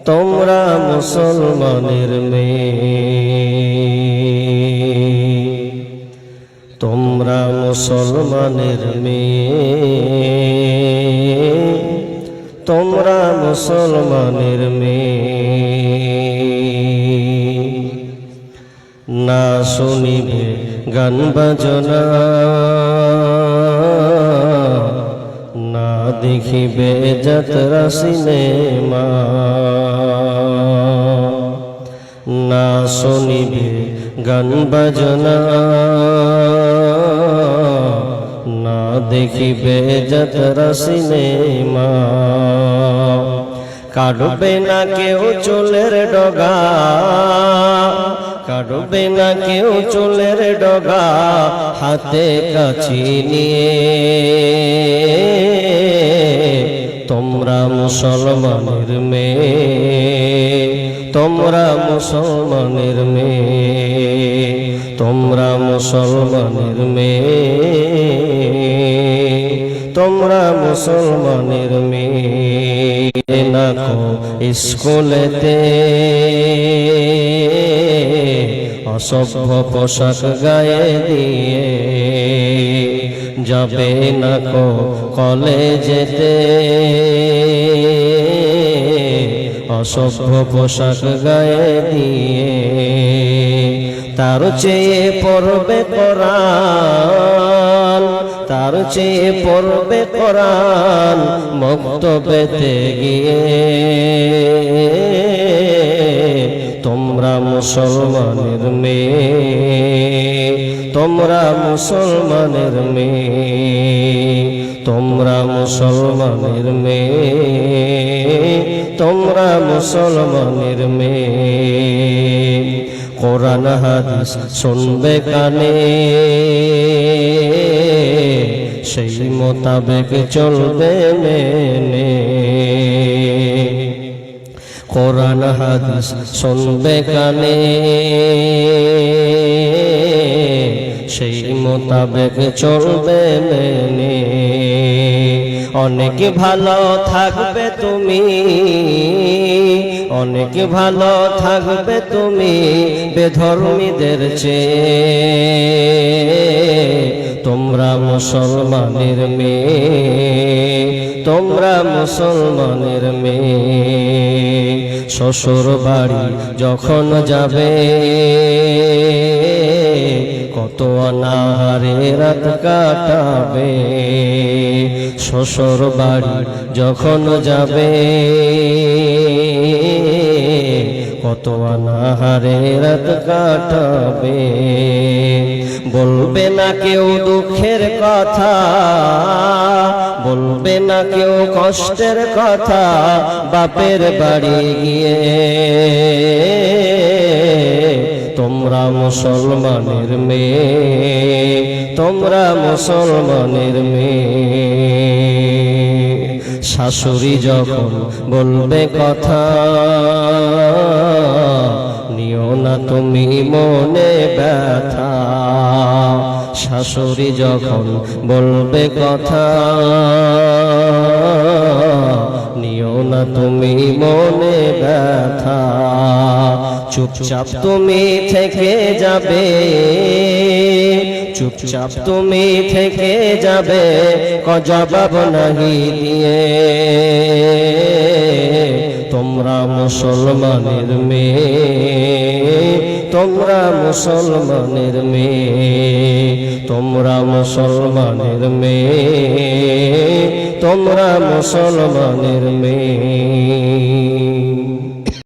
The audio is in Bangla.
তোমরা মুসলমানের মেয়ে, তোমরা মুসলমানের মেয়ে, তোমরা মুসলমানের মেয়ে। না শুনিবে গান বাজনা, না দেখিবে যাত্রা সিনেমা, না শুনিবে গান বাজনা, না দেখিবে যাত্রা সিনেমা। কাটবে না কেউ চুলের ডগা, কাটবে না কেউ চুলের ডগা, হাতে কাছি নিয়ে। তোমরা মুসলমানের মেয়ে, তোমরা মুসলমানের মেয়ে, তোমরা মুসলমানের মেয়ে, তোমরা মুসলমানের মেয়ে। নাকো স্কুলেতে অসভ্য পোশাক গায়ে দিয়ে, যাবে না কো কলেজেতে অসভ্য পোশাক গায়ে দিয়ে। তার চেয়ে পড়বে কোরআন, তার চেয়ে পড়বে কোরআন মক্তবেতে গিয়ে। তোমরা মুসলমানের মেয়ে, তোমরা মুসলমানের মেয়ে, তোমরা মুসলমানের মেয়ে, তোমরা মুসলমানের মেয়ে। কোরআন হাদিস শুনবে কানে, সেই মোতাবেক চলবে মেনে। কোরআন হাদিস শুনবে কানে, সেই মোতাবেক চলবে মেনে। অনেক ভালো থাকবে তুমি, অনেক ভালো থাকবে তুমি বেধর্মীদের চেয়ে। তোমরা মুসলমানের মেয়ে, তোমরা মুসলমানের মেয়ে। শ্বশুর বাড়ি যখন যাবে, কত অনাহারে রাত কাটাবে। শ্বশুর বাড়ি যখন যাবে, কত অনাহারে রাত কাটাবে। বলবে না কেউ দুঃখের কথা, বলবে না কেউ কষ্টের কথা বাপের বাড়ি গিয়ে। তোমরা মুসলমানের মেয়ে, তোমরা মুসলমানের মেয়ে। শাশুড়ি যখন বলবে কথা, নিও না তুমি মনে ব্যথা। শাশুড়ি যখন বলবে কথা, নিও না তুমি মনে ব্যথা। চুপচাপ তুমি থেকে যাবে, চুপচাপ তুমি থেকে যাবে, জবাব নাহি দিয়ে। তোমরা মুসলমানের মেয়ে, তোমরা মুসলমানের মেয়ে, তোমরা মুসলমানের মেয়ে, তোমরা মুসলমানের মেয়ে।